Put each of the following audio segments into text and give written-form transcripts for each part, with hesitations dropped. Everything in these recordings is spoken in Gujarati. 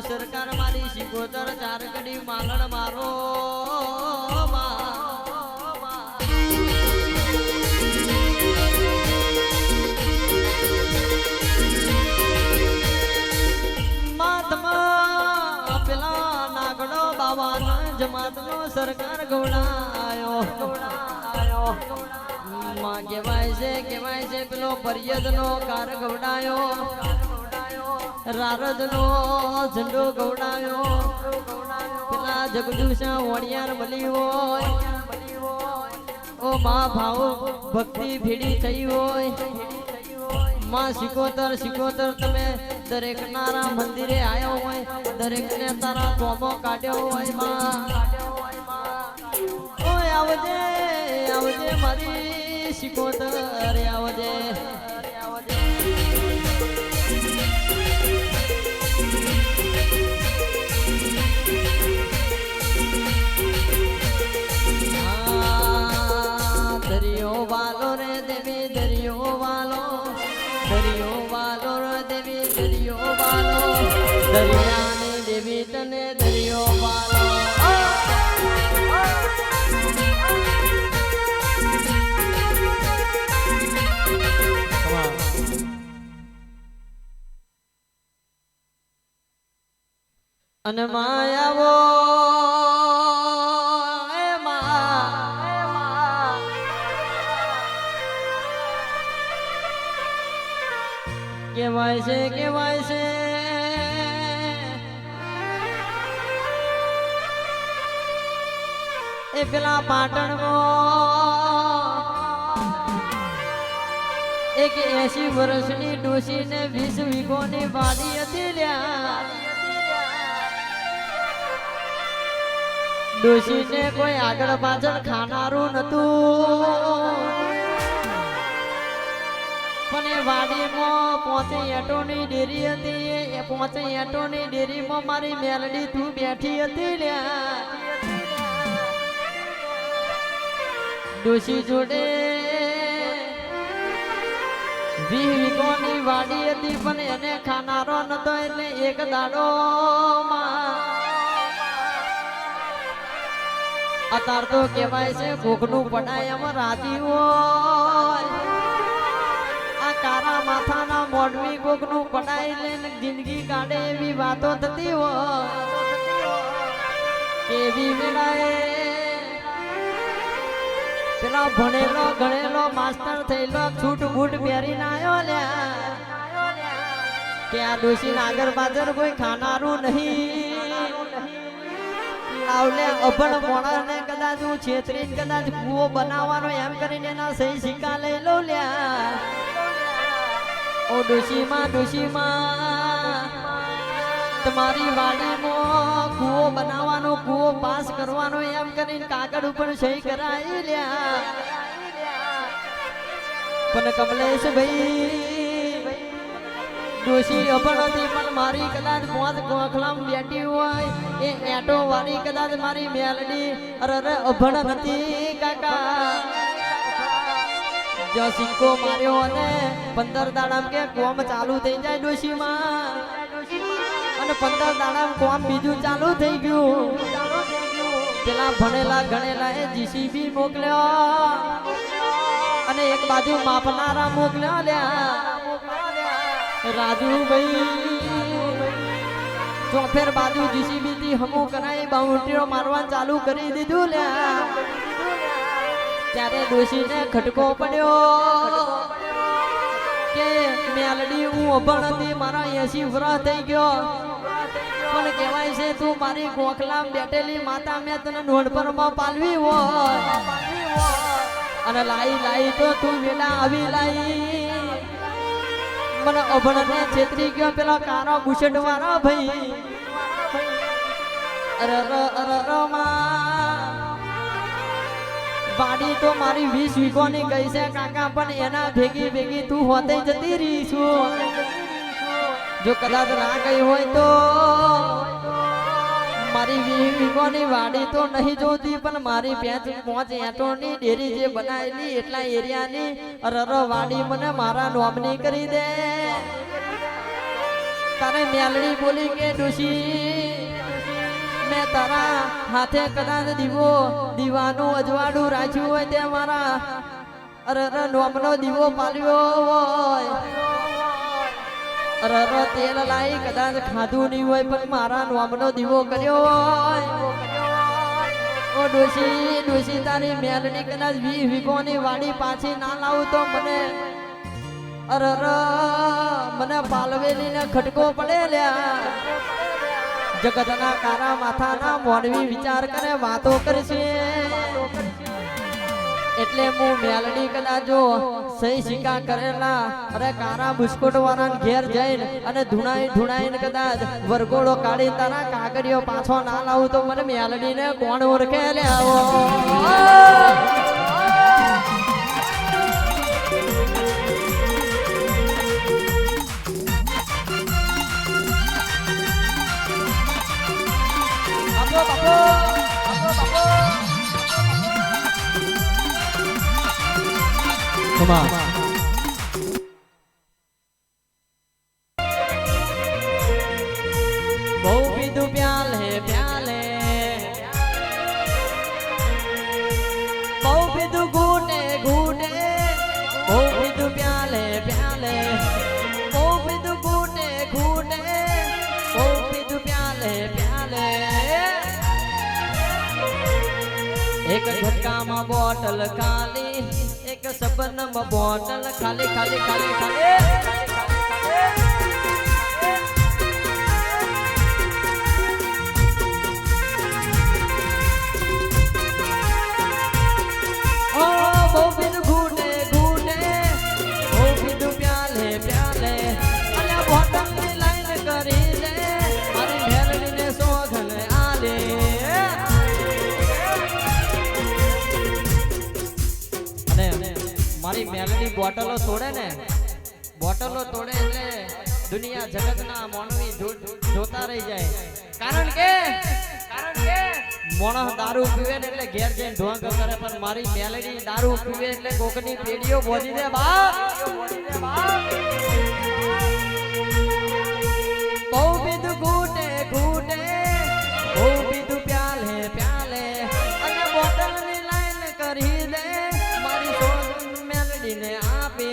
સરકાર મારી શિકોતર ચાર કડી માલણ મારો જમાતનો સરકાર ગવડાયો માં કેવાય છે પેલો ફરિયાદનો કાર ગવડાયો રારદનો ઝંડો ગવડાયો પેલા જગદુશા વણિયાર મળી હોય ઓ માં ભાવ ભક્તિ ભેડી થઈ હોય માં શિકોતર તમે દરેક નારા મંદિરે આવ્યો હોય દરેક ને તારા કોમો કાઢ્યો હોય માં ઓય આવજે મારી શિકોતર આવજે દરિયો વાલો રે દેવી દરિયો વાલો રે દેવી દરિયો વાલો દરિયાની દેવી તને દરિયો વાલો અને માયાવો કેવાય છે એ પેલા પાટણમાં એક 80 વર્ષની ડોશીને 20 વીઘોની વાડી હતી લ્યા ડોશીને કોઈ આગળ પાછળ ખાનારું નતું પણ એ વાડીમાં 5 એટોની ડેરી હતી એ 5 એટોની ડેરીમાં મારી મેલડી તું બેઠી હતી લ્યા ડોશી જોડે 20 વીઘોની વાડી હતી પણ એને ખાનારો નતો એટલે એક દાડો અત્યાર તો કહેવાય છે ભૂખનું પડાય એમ રાજી હોય કારા માથાના મોઢવી કોકનું પડાઈ લઈને જિંદગી કાઢે એવી વાતો થતી હોય એવી વેળાએ પેલા ભણેલો ગણેલો માસ્ટર થયેલો છૂટ બૂટ પહેરીને આવ્યો લ્યા કે આ ડોશીને આગળ પાછળ કોઈ ખાનારું નહીં આવલે અભણ મોણાને કદાચ હું છેતરીને કદાચ કૂવો બનાવવાનો એમ કરીને એના સહી સિક્કા લઈ લઉં લ્યા ઓ ડોશીમાં તમારી વાડીમાં કૂવો બનાવવાનો કૂવો પાસ કરવાનો એમ કરીને કાગળ ઉપર સહી કરાવી લ્યા પણ કમલેશ ભાઈ ડોશી અભણ હતી પણ મારી કદાચ 5 ગોખલામ બેઠી હોય એ એટો વાળી કદાચ મારી મેલડી અરે અભણ નથી કાકા જો સિક્કો માર્યો અને 15 દાડામ કે કોમ ચાલુ થઈ જાય ડોશીમાં અને 15 દાડામ કોમ બીજું ચાલુ થઈ ગયું પેલા ભણેલા ગણેલા એ જીસીબી મોકલ્યો અને એક બાજુ માપનારા મોકલ્યો લ્યા રાજુભાઈ ચોફેર બાજુ જીસીબી થી હમું કરાઈ બાઉન્ડ્રીઓ મારવા ચાલુ કરી દીધું લ્યા ત્યારે ડોશીને ખટકો પડ્યો કે મેલડી હું અભણ હતી મારા 80 વર્ષ થઈ ગયો પણ કહેવાય છે તું મારી ગોખલામ બેઠેલી માતા મેં તને નોંધપરમાં પાલવી હોય અને લાઈ તો તું વેલા આવી લાઈ મને અભણને છેતરી ગયો પેલો કારો બુશેટ વાળો ભાઈ અરે વાડી તો મારી 20 વીઘોની ગઈ છે કાકા પણ એના ભેગી તું હોતે જતી રહી છું જો કદાચ ના ગઈ હોય તો મારી 20 વીઘોની વાડી તો નહીં જોતી પણ મારી 5 એટોની ડેરી જે બનાવેલી એટલા એરિયાની વાડી મને મારા નોમની કરી દે તારે મેલડી બોલી કે ડોશી મેં તારા હાથે કદાચ દીવાનું અજવાળું રાખ્યું હોય તે મારા અરે નોમનો દીવો પાલ્યો હોય અરે તેલ લાઈ કદાચ ખાધું નહીં હોય પણ મારા નોમનો દીવો કર્યો હોય ઓ ડોશી તારી મેલડી કદાચ વીઘોની વાડી પાછી ના લાવું તો મને અરે મને પાલવેલી ને ખટકો પડે લ્યા જગતના કારા માથાના મોનવી વિચાર કરે વાતો કરશે એટલે હું મેલડી કદાચ જો સહી શિકા કરેલા અરે કારા બિસ્કુટ વાળા ઘેર જઈને અને ધુણાઈને કદાચ વરગોળો કાઢી તારા કાગળિયો પાછો ના લાવું તો મને મેલડીને કોણ ઓળખે લે આવો Come on. બહુ પીધું પ્યાલે પ્યાલે બહુ પીધું ઘૂટે ઘૂટે બહુ પીધું પ્યાલે પ્યાલે બહુ પીધું ઘૂટે ઘૂટે બહુ પીધું પ્યાલે પ્યાલે એક ઝટકામાં બોટલ ખાલી એક સબનમાં બોટલ ખાલી ખાલી ખાલી ખાલી ઓ બહુ પીધું ઘૂટે ઘૂટે બહુ પીધું પ્યાલે પ્યાલે અને બોટલની લાઈન કરી દે મારી મેલડીને સોગન આલે મારી મેલડી બોટલો તોડે ને બોટલો તોડે એટલે દુનિયા જગતના માનવી જોતા રહી જાય કારણ કે મોણસ દારૂ પીવે ને એટલે ઘેર જઈને ઢોંગ કરે પણ મારી મેલડી દારૂ પીવે એટલે કોકની પેઢીઓ બોધી દે બાપ બહુ પીધું ઘૂટે ઘૂટે બહુ પીધું પ્યાલે પ્યાલે અને બોટલની લાઈન કરી દે મેલડીને આપે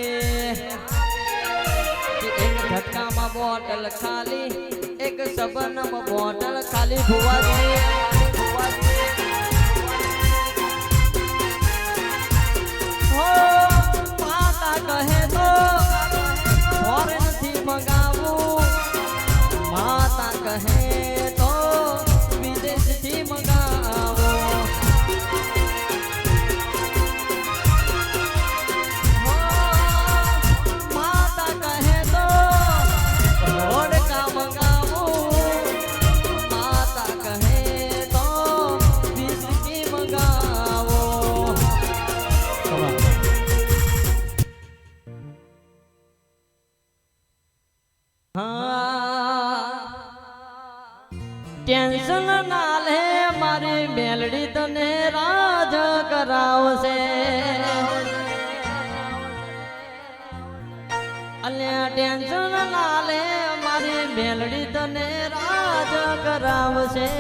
એક ઝટકામાં બોટલ ખાલી એક સબનમાં બોટલ ખાલી ભુવા દે માતા કહે તો ફોરેનથી મંગાવું માતા કહે તો વિદેશથી મંગાવો ટેન્શન ના લે મારી મેલડી તને રાજ કરાવશે અલ્યા ટેન્શન ના લે મારી મેલડી તને રાજ કરાવશે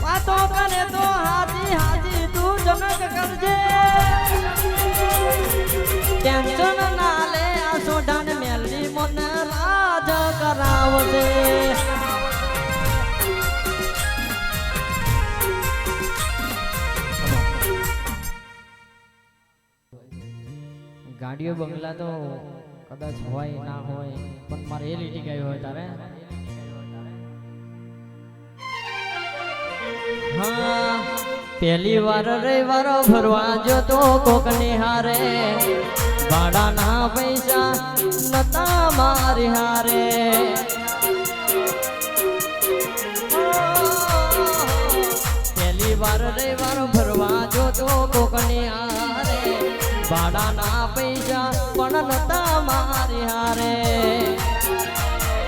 વાતો કરે તો હાજી હાજી તું જનક કરજે ટેન્શન ના લે આ સોઢાન મેલડી મને રાજ કરાવશે ગાડીઓ બંગલા તો કદાચ હોય ના હોય પણ મારે એ લીટી ગઈ હોય તારે હા પહેલી વાર રવિવાર ફરવા જતો કોકની હારે ભાડાના પૈસા નતા મારી હારે પહેલી વાર રવિવાર ફરવા જતો કોકની હારે ભાડાના પૈસા પણ નતા મારી હારે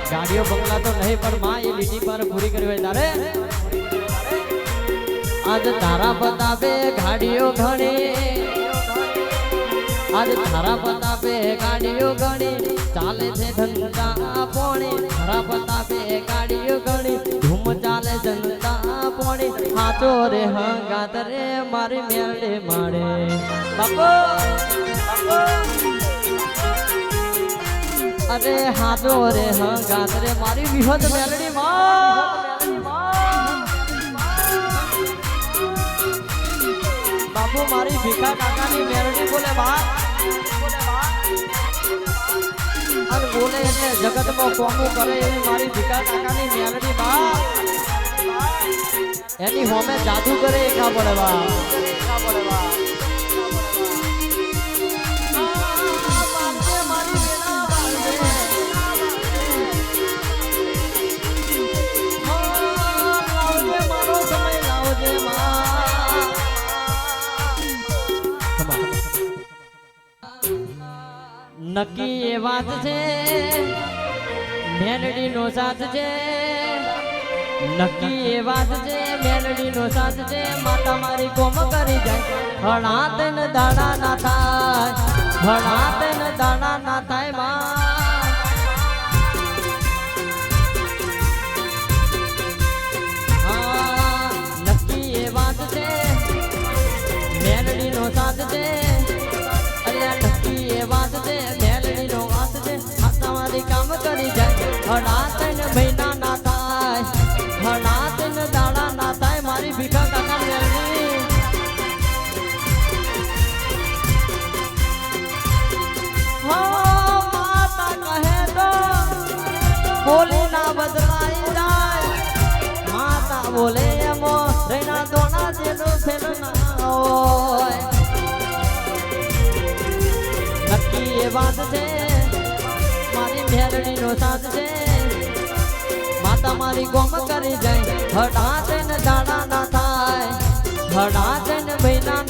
ગાડીઓ બંગલા તો નહીં પણ માં એ લીટી પર પૂરી કરી હોય તારે આજ તારા બતાવે ગાડીઓ ઘણી આજ તારા બતાવે ગાડીઓ ઘણી ચાલે છે ધંધા પોણી તારા બતાવે ગાડીઓ ઘણી ધૂમ ચાલે જનતા પોણી હાથો રે હંગાત રે મારી મેળે માડે બાપો અરે હાથો રે હંગાત રે મારી વિહત મેલડી માં બાપુ મારી ભીખા કાકાની મેલડી બોલે વાત અને બોલે એટલે જગતમાં કોમું કરે એવી મારી ભીખા કાકાની મેલડી બા એની હોમે જાદુ કરે એકા પડે બા નક્કી એ વાત છે મેલડી નો સાથ છે નક્કી એ વાત છે મેલડી નો સાથ છે માતા મારી કોમ કરી જાય હણાત ને દાણા ના થાય હણાત ને દાણા ના થાય માં નક્કી એ વાત છે મેલડી નો સાથ છે કામ કરી જાય હણાત ને મહિના ના થાય હણાત ને દાડા ના થાય મારી ભીખા કાકા મેલડી માતા કહે તો બોલી ના બદલાઈ જાય માતા બોલે એમો રેના દોણા જેનું ફેર ના હોય નક્કી એ વાત છે મેલડી નો સાથ છે માતા મારી ગોમ કરી જાય હડાત ને દાણા ના થાય હડાત ને મહિના